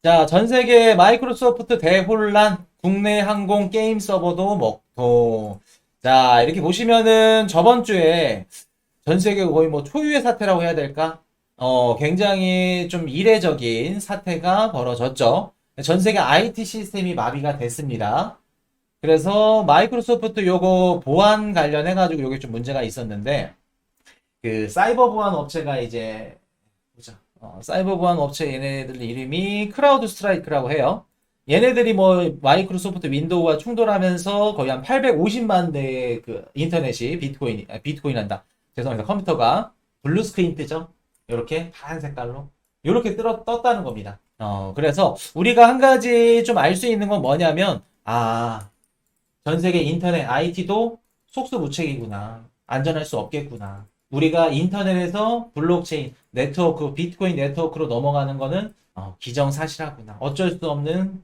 자, 전 세계 마이크로소프트 대혼란, 국내 항공 게임 서버도 먹통. 자, 이렇게 보시면은 저번 주에 전 세계 거의 뭐 초유의 사태라고 해야 될까? 굉장히 좀 이례적인 사태가 벌어졌죠. 전 세계 IT 시스템이 마비가 됐습니다. 그래서 마이크로소프트 요거 보안 관련해가지고 요게 좀 문제가 있었는데, 그 사이버 보안 업체가 이제 보자. 사이버 보안 업체 얘네들 이름이 크라우드 스트라이크라고 해요. 얘네들이 뭐 마이크로소프트 윈도우와 충돌하면서 거의 한 850만 대의 그 인터넷이 비트코인 한다. 죄송합니다. 컴퓨터가 블루 스크린 뜨죠. 이렇게 파란 색깔로 이렇게 떴다는 겁니다. 그래서 우리가 한 가지 좀 알 수 있는 건 뭐냐면 전 세계 인터넷 IT도 속수무책이구나. 안전할 수 없겠구나. 우리가 인터넷에서 블록체인 네트워크, 비트코인 네트워크로 넘어가는 거는 기정사실하구나. 어쩔 수 없는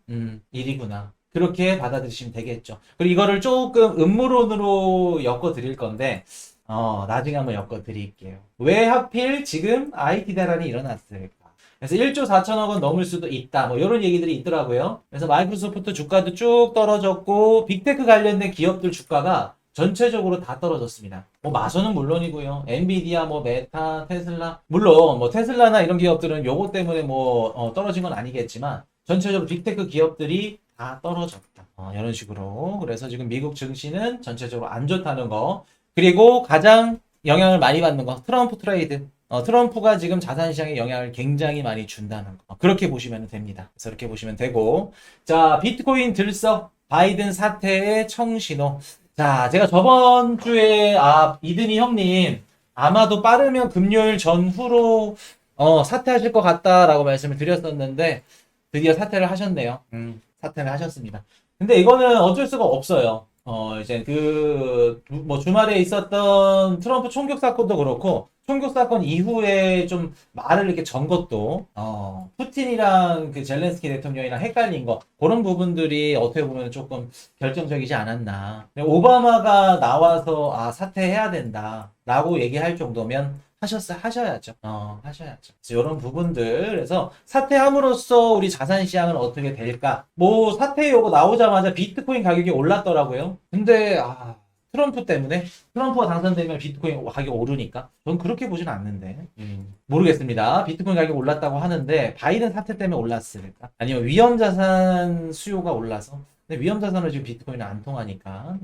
일이구나. 그렇게 받아들이시면 되겠죠. 그리고 이거를 조금 음모론으로 엮어 드릴 건데 나중에 한번 엮어 드릴게요. 왜 하필 지금 IT 대란이 일어났을까? 그래서 1조 4천억 원 넘을 수도 있다. 뭐 이런 얘기들이 있더라고요. 그래서 마이크로소프트 주가도 쭉 떨어졌고 빅테크 관련된 기업들 주가가 전체적으로 다 떨어졌습니다. 뭐 마소는 물론이고요. 엔비디아, 뭐 메타, 테슬라, 물론 뭐 테슬라나 이런 기업들은 요거 때문에 뭐 떨어진 건 아니겠지만 전체적으로 빅테크 기업들이 다 떨어졌다. 이런 식으로. 그래서 지금 미국 증시는 전체적으로 안 좋다는 거. 그리고 가장 영향을 많이 받는 거 트럼프 트레이드. 트럼프가 지금 자산시장에 영향을 굉장히 많이 준다는 거. 그렇게 보시면 됩니다. 그래서 이렇게 보시면 되고. 자, 비트코인 들썩 바이든 사태의 청신호. 자, 제가 저번 주에, 이든이 형님, 아마도 빠르면 금요일 전후로, 사퇴하실 것 같다라고 말씀을 드렸었는데, 드디어 사퇴를 하셨네요. 사퇴를 하셨습니다. 근데 이거는 어쩔 수가 없어요. 이제 뭐 주말에 있었던 트럼프 총격 사건도 그렇고, 총격 사건 이후에 좀 말을 이렇게 전 것도, 푸틴이랑 그 젤렌스키 대통령이랑 헷갈린 거, 그런 부분들이 어떻게 보면 조금 결정적이지 않았나. 오바마가 나와서, 사퇴해야 된다. 라고 얘기할 정도면 하셔야죠. 하셔야죠. 그래서 이런 부분들. 그래서 사퇴함으로써 우리 자산 시장은 어떻게 될까? 뭐, 사퇴 요거 나오자마자 비트코인 가격이 올랐더라고요. 근데, 트럼프 때문에 트럼프가 당선되면 비트코인 가격이 오르니까 전 그렇게 보진 않는데 모르겠습니다. 비트코인 가격이 올랐다고 하는데 바이든 사태 때문에 올랐을까? 아니면 위험자산 수요가 올라서? 근데 위험자산은 지금 비트코인은 안 통하니까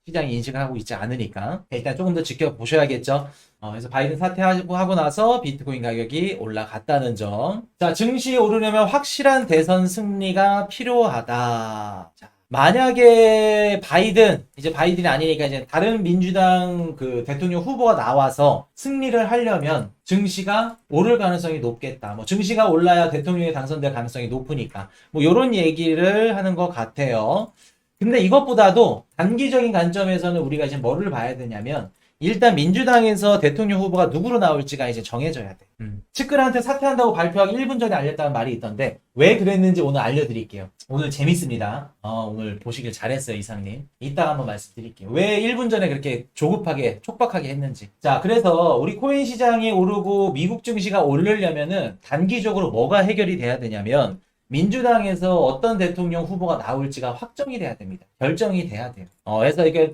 시장이 인식하고 있지 않으니까 일단 조금 더 지켜보셔야겠죠. 그래서 바이든 사퇴하고 나서 비트코인 가격이 올라갔다는 점. 자, 증시 오르려면 확실한 대선 승리가 필요하다. 자, 만약에 이제 바이든이 아니니까 이제 다른 민주당 그 대통령 후보가 나와서 승리를 하려면 증시가 오를 가능성이 높겠다. 뭐 증시가 올라야 대통령이 당선될 가능성이 높으니까. 뭐 요런 얘기를 하는 것 같아요. 근데 이것보다도 단기적인 관점에서는 우리가 이제 뭐를 봐야 되냐면 일단 민주당에서 대통령 후보가 누구로 나올지가 이제 정해져야 돼. 측근한테 사퇴한다고 발표하기 1분 전에 알렸다는 말이 있던데 왜 그랬는지 오늘 알려드릴게요. 오늘 재밌습니다. 오늘 보시길 잘했어요, 이상님. 이따가 한번 말씀드릴게요. 왜 1분 전에 그렇게 조급하게 촉박하게 했는지. 자, 그래서 우리 코인 시장이 오르고 미국 증시가 오르려면은 단기적으로 뭐가 해결이 돼야 되냐면 민주당에서 어떤 대통령 후보가 나올지가 확정이 돼야 됩니다. 결정이 돼야 돼요. 그래서 이게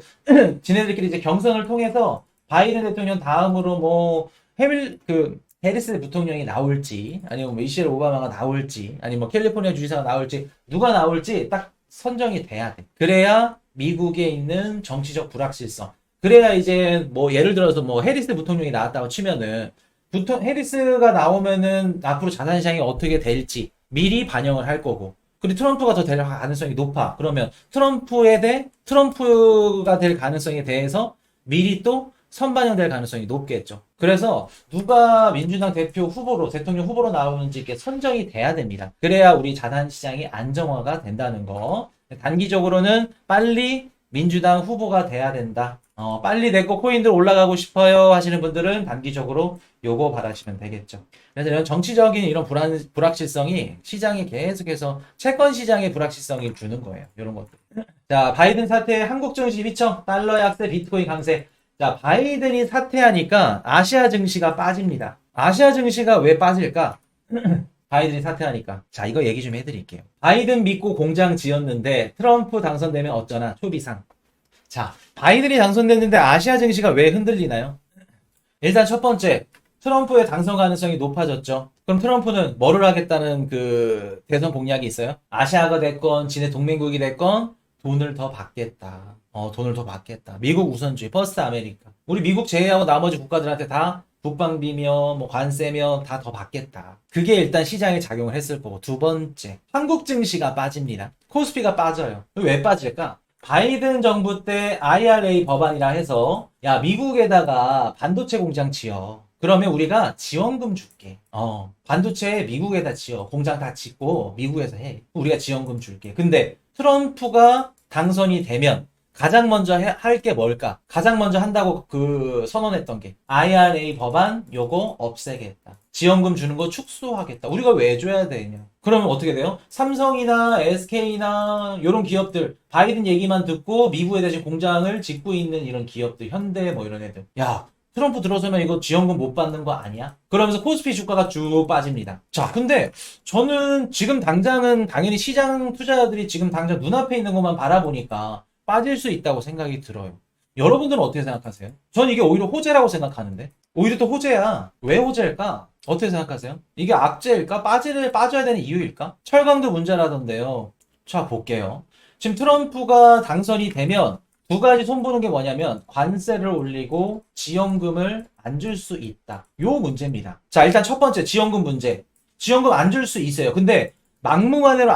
지네들끼리 이제 경선을 통해서 바이든 대통령 다음으로 뭐 해리스 부통령이 나올지 아니면 뭐 미셸 오바마가 나올지 아니면 뭐 캘리포니아 주지사가 나올지 누가 나올지 딱 선정이 돼야 돼. 그래야 미국에 있는 정치적 불확실성. 그래야 이제 뭐 예를 들어서 뭐 해리스 부통령이 나왔다고 치면은 해리스가 나오면은 앞으로 자산시장이 어떻게 될지 미리 반영을 할 거고. 그리고 트럼프가 더 될 가능성이 높아. 그러면 트럼프가 될 가능성에 대해서 미리 또 선반영될 가능성이 높겠죠. 그래서 누가 민주당 대통령 후보로 나오는지 이렇게 선정이 돼야 됩니다. 그래야 우리 자산시장이 안정화가 된다는 거. 단기적으로는 빨리 민주당 후보가 돼야 된다. 빨리 내고 코인들 올라가고 싶어요 하시는 분들은 단기적으로 요거 받으시면 되겠죠. 그래서 이런 정치적인 이런 불확실성이 시장에 계속해서 채권 시장의 불확실성이 주는 거예요. 이런 것들. 자, 바이든 사태 한국 증시 휘청, 달러 약세, 비트코인 강세. 자, 바이든이 사퇴하니까 아시아 증시가 빠집니다. 아시아 증시가 왜 빠질까? 바이든이 사퇴하니까. 자, 이거 얘기 좀 해드릴게요. 바이든 믿고 공장 지었는데 트럼프 당선되면 어쩌나 초비상. 자, 바이든이 당선됐는데 아시아 증시가 왜 흔들리나요? 일단 첫 번째, 트럼프의 당선 가능성이 높아졌죠. 그럼 트럼프는 뭐를 하겠다는 그 대선 공약이 있어요? 아시아가 됐건 지네 동맹국이 됐건 돈을 더 받겠다. 돈을 더 받겠다. 미국 우선주의, 퍼스트 아메리카. 우리 미국 제외하고 나머지 국가들한테 다 국방비며 뭐 관세며 다 더 받겠다. 그게 일단 시장에 작용을 했을 거고. 두 번째, 한국 증시가 빠집니다. 코스피가 빠져요. 왜 빠질까? 바이든 정부 때 IRA 법안이라 해서 야 미국에다가 반도체 공장 지어. 그러면 우리가 지원금 줄게. 반도체 미국에다 지어. 공장 다 짓고 미국에서 해. 우리가 지원금 줄게. 근데 트럼프가 당선이 되면 가장 먼저 할 게 뭘까? 가장 먼저 한다고 그 선언했던 게 IRA 법안 요거 없애겠다. 지원금 주는 거 축소하겠다. 우리가 왜 줘야 되냐? 그러면 어떻게 돼요? 삼성이나 SK나 이런 기업들 바이든 얘기만 듣고 미국에다 지금 공장을 짓고 있는 이런 기업들 현대 뭐 이런 애들 야 트럼프 들어서면 이거 지원금 못 받는 거 아니야? 그러면서 코스피 주가가 쭉 빠집니다. 자, 근데 저는 지금 당장은 당연히 시장 투자자들이 지금 당장 눈앞에 있는 것만 바라보니까 빠질 수 있다고 생각이 들어요. 여러분들은 어떻게 생각하세요? 전 이게 오히려 호재라고 생각하는데 오히려 또 호재야. 왜 호재일까? 어떻게 생각하세요? 이게 악재일까? 빠져야 되는 이유일까? 철강도 문제라던데요. 자, 볼게요. 지금 트럼프가 당선이 되면 두 가지 손보는 게 뭐냐면 관세를 올리고 지원금을 안 줄 수 있다. 요 문제입니다. 자, 일단 첫 번째 지원금 문제. 지원금 안 줄 수 있어요. 근데 막무가내로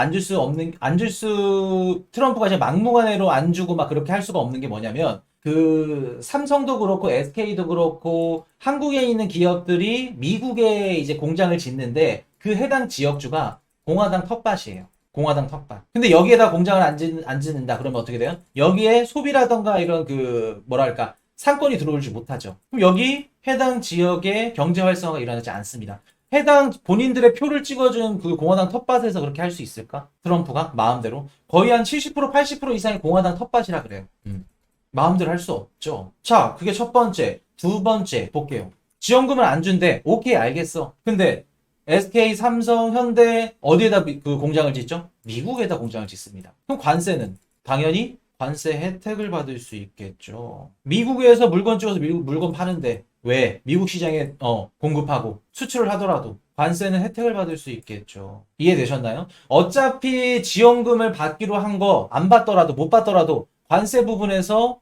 트럼프가 이제 막무가내로 안 주고 막 그렇게 할 수가 없는 게 뭐냐면 그 삼성도 그렇고 SK도 그렇고 한국에 있는 기업들이 미국에 이제 공장을 짓는데 그 해당 지역주가 공화당 텃밭이에요. 공화당 텃밭. 근데 여기에다 공장을 안 짓는다. 그러면 어떻게 돼요? 여기에 소비라던가 이런 그 뭐랄까 상권이 들어오지 못하죠. 그럼 여기 해당 지역의 경제 활성화가 일어나지 않습니다. 해당 본인들의 표를 찍어준 그 공화당 텃밭에서 그렇게 할 수 있을까? 트럼프가 마음대로 거의 한 70% 80% 이상의 공화당 텃밭이라 그래요. 마음대로 할 수 없죠. 자, 그게 첫 번째. 두 번째 볼게요. 지원금을 안 준대. 오케이, 알겠어. 근데 SK, 삼성, 현대 어디에다 그 공장을 짓죠? 미국에다 공장을 짓습니다. 그럼 관세는 당연히 관세 혜택을 받을 수 있겠죠. 미국에서 물건 찍어서 미국 물건 파는데 왜 미국 시장에 공급하고 수출을 하더라도 관세는 혜택을 받을 수 있겠죠. 이해되셨나요? 어차피 지원금을 받기로 한 거 안 받더라도 못 받더라도 관세 부분에서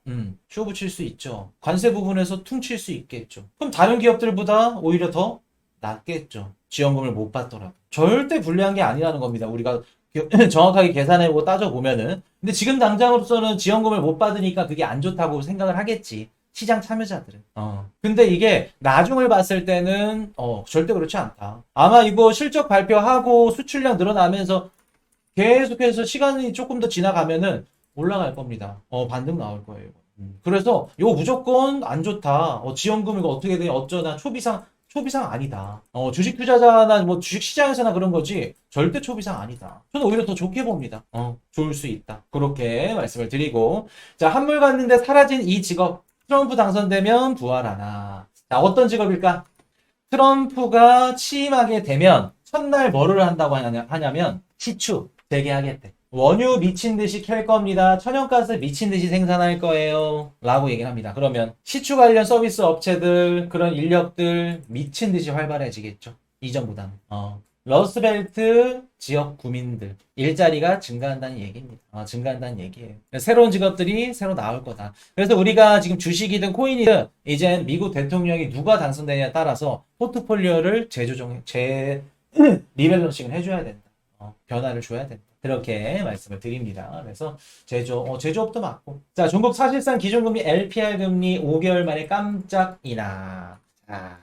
쇼 붙일 수 있죠. 관세 부분에서 퉁칠 수 있겠죠. 그럼 다른 기업들보다 오히려 더 낫겠죠. 지원금을 못 받더라도. 절대 불리한 게 아니라는 겁니다. 우리가 정확하게 계산해보고 따져보면은. 근데 지금 당장으로서는 지원금을 못 받으니까 그게 안 좋다고 생각을 하겠지. 시장 참여자들은. 근데 이게 나중을 봤을 때는 절대 그렇지 않다. 아마 이거 실적 발표하고 수출량 늘어나면서 계속해서 시간이 조금 더 지나가면은 올라갈 겁니다. 반등 나올 거예요. 그래서 이거 무조건 안 좋다. 지원금 이거 어떻게 되냐 어쩌나 초비상 아니다. 주식 투자자나 뭐 주식 시장에서나 그런 거지 절대 초비상 아니다. 저는 오히려 더 좋게 봅니다. 좋을 수 있다. 그렇게 말씀을 드리고 자, 한물 갔는데 사라진 이 직업 트럼프 당선되면 부활하나. 자, 어떤 직업일까? 트럼프가 취임하게 되면 첫날 뭐를 한다고 하냐면 시추 재개하겠대. 원유 미친 듯이 캘 겁니다. 천연가스 미친 듯이 생산할 거예요. 라고 얘기를 합니다. 그러면 시추 관련 서비스 업체들, 그런 인력들 미친 듯이 활발해지겠죠. 이전보다는. 러스트벨트 지역 구민들 일자리가 증가한다는 얘기입니다. 증가한다는 얘기예요. 새로운 직업들이 새로 나올 거다. 그래서 우리가 지금 주식이든 코인이든 이제 미국 대통령이 누가 당선되냐에 따라서 포트폴리오를 리밸런싱을 해줘야 된다. 변화를 줘야 된다. 그렇게 말씀을 드립니다. 그래서 제조업도 맞고. 자, 중국 사실상 기준금리 LPR 금리 5개월 만에 깜짝 인하. 자,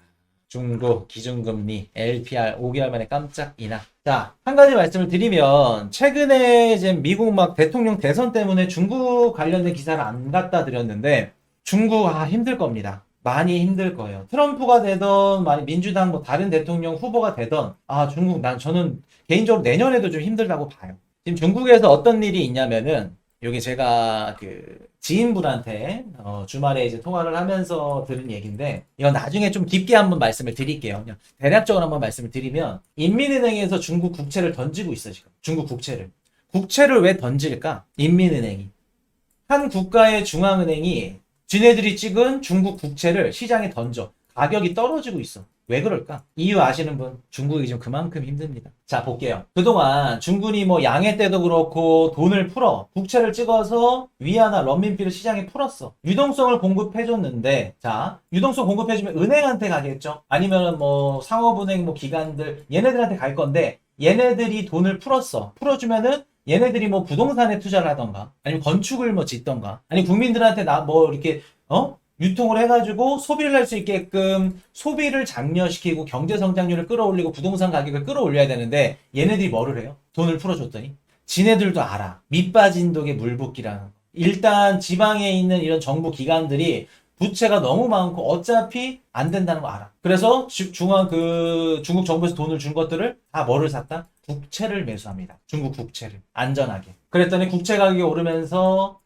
중국 기준금리 LPR 5개월 만에 깜짝 인하. 자, 한 가지 말씀을 드리면 최근에 이제 미국 막 대통령 대선 때문에 중국 관련된 기사를 안 갖다 드렸는데 중국 힘들 겁니다. 많이 힘들 거예요. 트럼프가 되던 민주당 뭐 다른 대통령 후보가 되던 중국 저는 개인적으로 내년에도 좀 힘들다고 봐요. 지금 중국에서 어떤 일이 있냐면은 요게 제가 그 지인분한테 주말에 이제 통화를 하면서 들은 얘기인데 이건 나중에 좀 깊게 한번 말씀을 드릴게요. 그냥 대략적으로 한번 말씀을 드리면 인민은행에서 중국 국채를 던지고 있어 지금. 중국 국채를. 국채를 왜 던질까? 인민은행이. 한 국가의 중앙은행이 지네들이 찍은 중국 국채를 시장에 던져. 가격이 떨어지고 있어. 왜 그럴까? 이유 아시는 분? 중국이 지금 그만큼 힘듭니다. 자, 볼게요. 그동안 중국이 뭐 양해 때도 그렇고 돈을 풀어. 국채를 찍어서 위안화, 런민비를 시장에 풀었어. 유동성을 공급해줬는데, 자, 유동성 공급해주면 은행한테 가겠죠? 아니면 뭐 상업은행 뭐 기관들, 얘네들한테 갈 건데, 얘네들이 돈을 풀었어. 풀어주면은 얘네들이 뭐 부동산에 투자를 하던가, 아니면 건축을 뭐 짓던가, 아니 국민들한테 나 뭐 이렇게, 유통을 해가지고 소비를 할 수 있게끔 소비를 장려시키고 경제 성장률을 끌어올리고 부동산 가격을 끌어올려야 되는데 얘네들이 뭐를 해요? 돈을 풀어줬더니 지네들도 알아. 밑 빠진 독에 물 붓기라는 거. 일단 지방에 있는 이런 정부 기관들이 부채가 너무 많고 어차피 안 된다는 거 알아. 그래서 중국 정부에서 돈을 준 것들을 다 뭐를 샀다? 국채를 매수합니다. 중국 국채를. 안전하게. 그랬더니 국채 가격이 오르면서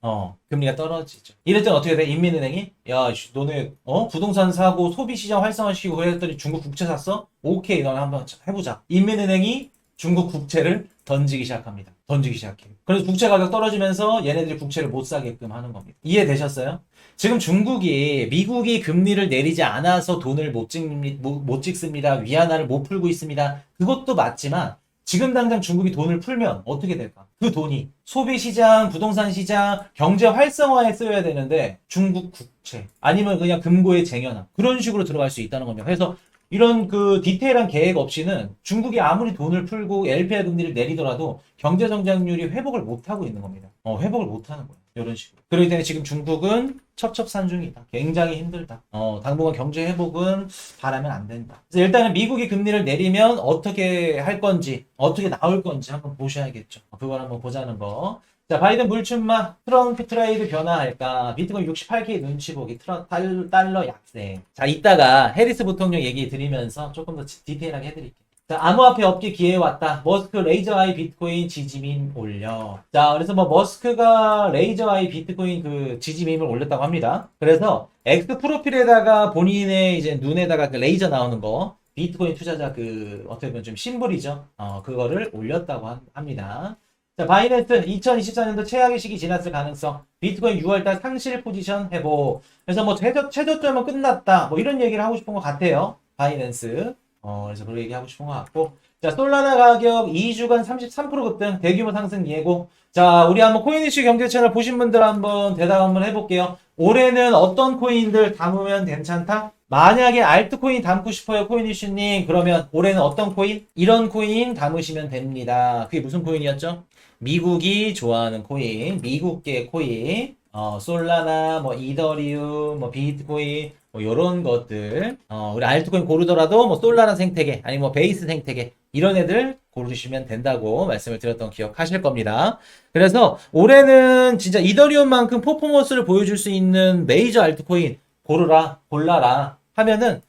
금리가 떨어지죠. 이랬더니 어떻게 돼? 인민은행이 야 너네 부동산 사고 소비시장 활성화시키고 그랬더니 중국 국채 샀어? 오케이 너네 한번 해보자. 인민은행이 중국 국채를 던지기 시작합니다. 던지기 시작해요. 그래서 국채 가격 떨어지면서 얘네들이 국채를 못 사게끔 하는 겁니다. 이해되셨어요? 지금 중국이 미국이 금리를 내리지 않아서 돈을 못 찍습니다. 위안화를 못 풀고 있습니다. 그것도 맞지만 지금 당장 중국이 돈을 풀면 어떻게 될까? 그 돈이 소비시장, 부동산시장, 경제 활성화에 쓰여야 되는데 중국 국채 아니면 그냥 금고에 쟁여놔 그런 식으로 들어갈 수 있다는 겁니다. 그래서 이런 그 디테일한 계획 없이는 중국이 아무리 돈을 풀고 LPR 금리를 내리더라도 경제 성장률이 회복을 못하고 있는 겁니다. 회복을 못하는 거예요. 이런 식으로. 그렇기 때문에 지금 중국은 첩첩산중이다. 굉장히 힘들다. 당분간 경제 회복은 바라면 안 된다. 그래서 일단은 미국이 금리를 내리면 어떻게 할 건지, 어떻게 나올 건지 한번 보셔야겠죠. 그걸 한번 보자는 거. 자, 바이든 물출마, 트럼프 트레이드 변화할까, 비트코인 68K 눈치 보기, 달러 약세. 자, 이따가 해리스 부통령 얘기 드리면서 조금 더 디테일하게 해드릴게요. 자, 암호화폐 업계 기회 왔다. 머스크 레이저 아이 비트코인 지지민 올려. 자, 그래서 뭐 머스크가 레이저 아이 비트코인 그 지지민을 올렸다고 합니다. 그래서 X 프로필에다가 본인의 이제 눈에다가 그 레이저 나오는 거, 비트코인 투자자 그 어떻게 보면 좀 심볼이죠. 그거를 올렸다고 합니다. 자, 바이낸스 2024년도 최악의 시기 지났을 가능성. 비트코인 6월달 상실 포지션 회복. 그래서 뭐 최저점은 끝났다. 뭐 이런 얘기를 하고 싶은 것 같아요. 바이낸스. 그래서 그런 얘기 하고 싶은 것 같고. 자, 솔라나 가격 2주간 33% 급등, 대규모 상승 예고. 자, 우리 한번 코인 이슈 경제 채널 보신 분들 한번 대답 한번 해볼게요. 올해는 어떤 코인들 담으면 괜찮다? 만약에 알트코인 담고 싶어요, 코인 이슈님. 그러면 올해는 어떤 코인? 이런 코인 담으시면 됩니다. 그게 무슨 코인이었죠? 미국이 좋아하는 코인, 미국계 코인, 솔라나, 뭐 이더리움, 뭐 비트코인, 뭐 요런 것들, 우리 알트코인 고르더라도 뭐 솔라나 생태계, 아니 뭐 베이스 생태계 이런 애들 고르시면 된다고 말씀을 드렸던 기억하실 겁니다. 그래서 올해는 진짜 이더리움만큼 퍼포먼스를 보여줄 수 있는 메이저 알트코인 골라라 하면은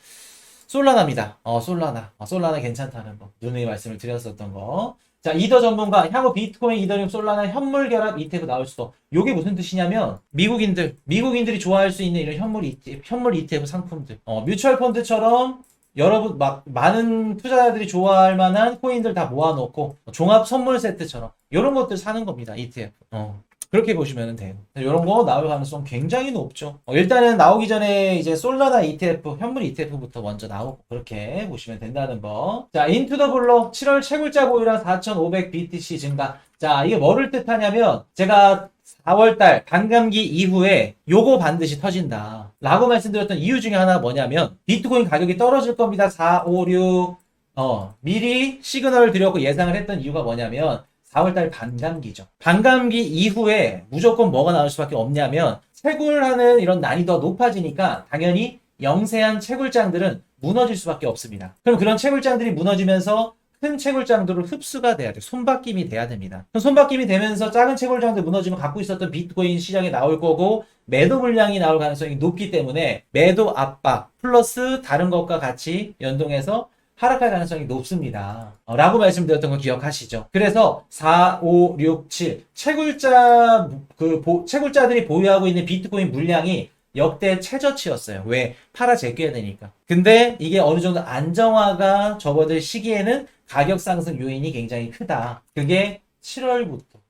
솔라나입니다. 솔라나 괜찮다는 거 누누이 말씀을 드렸었던 거. 자, 이더 전문가, 향후 비트코인, 이더리움, 솔라나 현물 결합 ETF 나올 수도. 요게 무슨 뜻이냐면, 미국인들이 좋아할 수 있는 이런 현물 ETF 상품들. 뮤추얼 펀드처럼 여러분, 많은 투자자들이 좋아할 만한 코인들 다 모아놓고, 종합 선물 세트처럼, 요런 것들 사는 겁니다, ETF. 그렇게 보시면 돼요. 이런 거 나올 가능성 굉장히 높죠. 일단은 나오기 전에 이제 솔라나 ETF, 현물 ETF부터 먼저 나오고 그렇게 보시면 된다는 거. 자, 인투 더 블록 7월 채굴자 보유량 4,500 BTC 증가. 자, 이게 뭐를 뜻하냐면 제가 4월달 반감기 이후에 요거 반드시 터진다 라고 말씀드렸던 이유 중에 하나가 뭐냐면 비트코인 가격이 떨어질 겁니다. 4, 5, 6 미리 시그널을 드렸고 예상을 했던 이유가 뭐냐면 4월달 반감기죠. 반감기 이후에 무조건 뭐가 나올 수밖에 없냐면 채굴하는 이런 난이도가 높아지니까 당연히 영세한 채굴장들은 무너질 수밖에 없습니다. 그럼 그런 채굴장들이 무너지면서 큰 채굴장들은 흡수가 돼야 돼. 손바뀜이 돼야 됩니다. 그럼 손바뀜이 되면서 작은 채굴장들 무너지면 갖고 있었던 비트코인 시장에 나올 거고 매도 물량이 나올 가능성이 높기 때문에 매도 압박 플러스 다른 것과 같이 연동해서 하락할 가능성이 높습니다. 라고 말씀드렸던 거 기억하시죠? 그래서 4, 5, 6, 7 채굴자들이 보유하고 있는 비트코인 물량이 역대 최저치였어요. 왜? 팔아 제껴야 되니까. 근데 이게 어느 정도 안정화가 접어들 시기에는 가격 상승 요인이 굉장히 크다. 그게 7월부터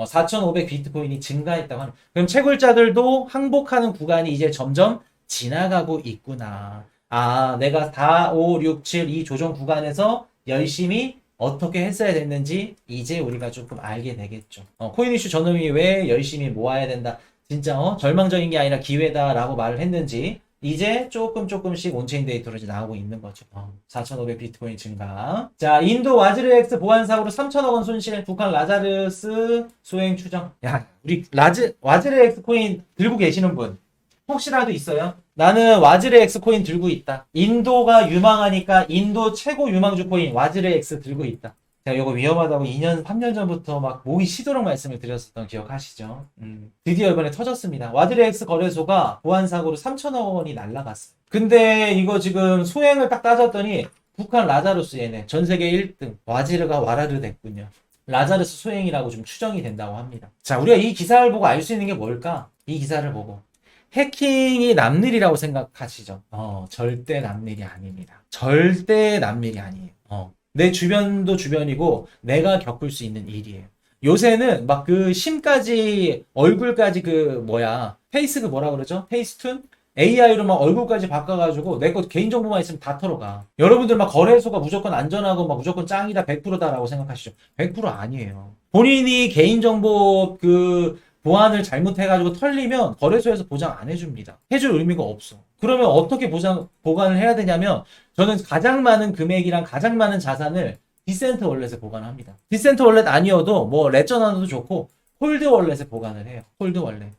4,500 비트코인이 증가했다고 하는. 그럼 채굴자들도 항복하는 구간이 이제 점점 지나가고 있구나. 아, 내가 4, 5, 6, 7 이 조정 구간에서 열심히 어떻게 했어야 됐는지 이제 우리가 조금 알게 되겠죠. 코인 이슈 저놈이 왜 열심히 모아야 된다. 진짜 절망적인 게 아니라 기회다라고 말을 했는지 이제 조금씩 온체인 데이터로 이제 나오고 있는 거죠. 4,500 비트코인 증가. 자, 인도 와즈르엑스 보안 사고로 3천억 원 손실. 북한 라자르스 소행 추정. 야, 우리 와즈르엑스 코인 들고 계시는 분 혹시라도 있어요? 나는 와즈르엑스 코인 들고 있다. 인도가 유망하니까 인도 최고 유망주 코인 와즈르엑스 들고 있다. 제가 이거 위험하다고 2년, 3년 전부터 막 모의 시도록 말씀을 드렸었던 기억하시죠? 드디어 이번에 터졌습니다. 와즈르엑스 거래소가 보안사고로 3천억 원이 날라갔어. 근데 이거 지금 소행을 딱 따졌더니 북한 라자르스 얘네 전 세계 1등 와즈르가 와라르 됐군요. 라자르스 소행이라고 좀 추정이 된다고 합니다. 자, 우리가 이 기사를 보고 알 수 있는 게 뭘까? 이 기사를 보고 해킹이 남일이라고 생각하시죠? 절대 남일이 아닙니다. 절대 남일이 아니에요. 내 주변도 주변이고 내가 겪을 수 있는 일이에요. 요새는 막 그 심까지 얼굴까지 페이스 뭐라 그러죠? 페이스툰? AI로 막 얼굴까지 바꿔가지고 내 거 개인정보만 있으면 다 털어가. 여러분들 막 거래소가 무조건 안전하고 막 무조건 짱이다 100%다라고 생각하시죠? 100% 아니에요. 본인이 개인정보 보안을 잘못해가지고 털리면 거래소에서 보장 안 해줍니다. 해줄 의미가 없어. 그러면 어떻게 보관을 해야 되냐면 저는 가장 많은 금액이랑 가장 많은 자산을 디센트 월렛에 보관합니다. 디센트 월렛 아니어도 뭐 레전 하나도 좋고 콜드 월렛에 보관을 해요. 콜드 월렛.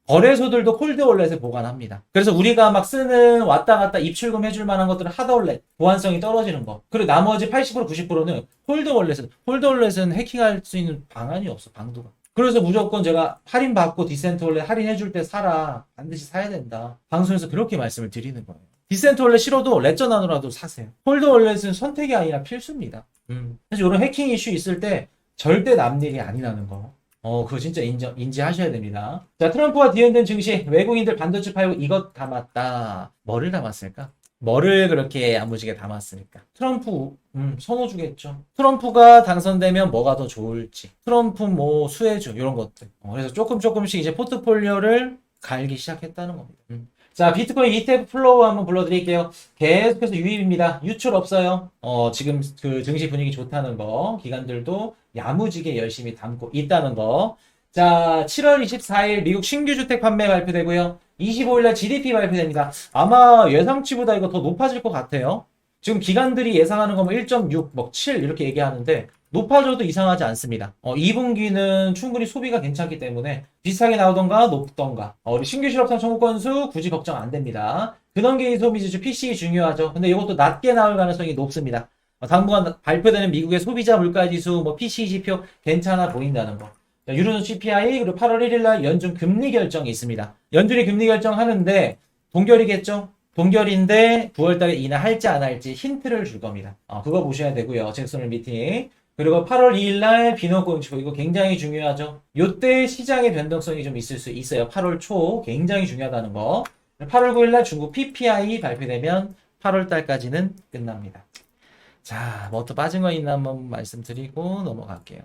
거래소들도 콜드 월렛에 보관합니다. 그래서 우리가 막 쓰는 왔다 갔다 입출금 해줄 만한 것들은 하드 월렛, 보안성이 떨어지는 거. 그리고 나머지 80% 90%는 콜드 월렛은 콜드 월렛은 해킹할 수 있는 방안이 없어. 방도가. 그래서 무조건 제가 할인받고 디센트 월렛 할인해줄 때 사라. 반드시 사야 된다. 방송에서 그렇게 말씀을 드리는 거예요. 디센트 월렛 싫어도 레전 하나라도 사세요. 콜드 월렛은 선택이 아니라 필수입니다. 그래서 이런 해킹 이슈 있을 때 절대 남 일이 아니라는 거. 그거 진짜 인지하셔야 됩니다. 자, 트럼프와 뒤흔든 증시, 외국인들 반도체 팔고 이것 담았다. 뭐를 담았을까? 뭐를 그렇게 야무지게 담았으니까. 트럼프, 선호주겠죠. 트럼프가 당선되면 뭐가 더 좋을지. 트럼프 수혜주, 이런 것들. 그래서 조금씩 이제 포트폴리오를 갈기 시작했다는 겁니다. 자, 비트코인 ETF 플로우 한번 불러드릴게요. 계속해서 유입입니다. 유출 없어요. 지금 그 증시 분위기 좋다는 거, 기관들도 야무지게 열심히 담고 있다는 거. 자, 7월 24일 미국 신규 주택 판매 발표되고요. 25일날 GDP 발표됩니다. 아마 예상치보다 이거 더 높아질 것 같아요. 지금 기관들이 예상하는 거면 1.6, 7 이렇게 얘기하는데 높아져도 이상하지 않습니다. 2분기는 충분히 소비가 괜찮기 때문에 비슷하게 나오던가 높던가. 우리 신규 실업상 청구 건수 굳이 걱정 안 됩니다. 근원개인 소비지수 PCE 중요하죠. 근데 이것도 낮게 나올 가능성이 높습니다. 당분간 발표되는 미국의 소비자 물가지수, PCE 지표 괜찮아 보인다는 거. 유로존 CPI, 그리고 8월 1일 날 연준 금리 결정이 있습니다. 연준이 금리 결정하는데 동결이겠죠? 동결인데 9월달에 인하할지 안 할지 힌트를 줄 겁니다. 그거 보셔야 되고요. 잭슨홀 미팅. 그리고 8월 2일 날 비노공치고 이거 굉장히 중요하죠. 요때 시장의 변동성이 좀 있을 수 있어요. 8월 초 굉장히 중요하다는 거. 8월 9일 날 중국 PPI 발표되면 8월 달까지는 끝납니다. 자, 뭐 또 빠진 거 있나 한번 말씀드리고 넘어갈게요.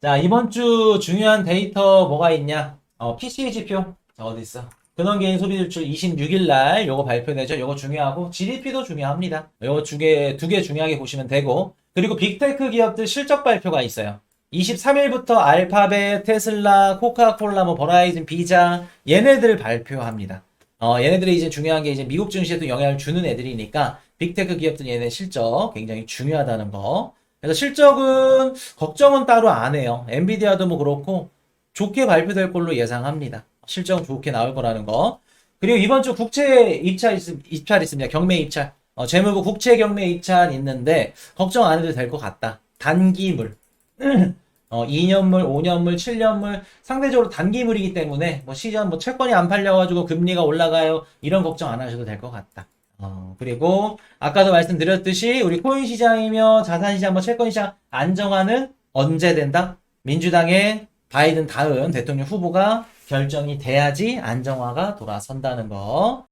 자, 이번 주 중요한 데이터 뭐가 있냐? PCE 지표. 자, 어디 있어? 근원개인 소비지출 26일 날 요거 발표되죠. 요거 중요하고 GDP도 중요합니다. 요거 두 개 중요하게 보시면 되고, 그리고 빅테크 기업들 실적 발표가 있어요. 23일부터 알파벳, 테슬라, 코카콜라, 버라이즌, 비자 얘네들 발표합니다. 얘네들이 이제 중요한 게 이제 미국 증시에도 영향을 주는 애들이니까 빅테크 기업들 얘네 실적 굉장히 중요하다는 거. 그래서 실적은 걱정은 따로 안 해요. 엔비디아도 그렇고 좋게 발표될 걸로 예상합니다. 실적은 좋게 나올 거라는 거. 그리고 이번 주 국채 입찰 있습니다. 경매 입찰. 재무부 국채 경매 입찰 있는데 걱정 안 해도 될 것 같다. 단기물. 2년물, 5년물, 7년물 상대적으로 단기물이기 때문에 시장 채권이 안 팔려가지고 금리가 올라가요. 이런 걱정 안 하셔도 될 것 같다. 그리고 아까도 말씀드렸듯이 우리 코인 시장이며 자산 시장, 뭐 채권 시장 안정화는 언제 된다? 민주당의 바이든 다음 대통령 후보가 결정이 돼야지 안정화가 돌아선다는 거.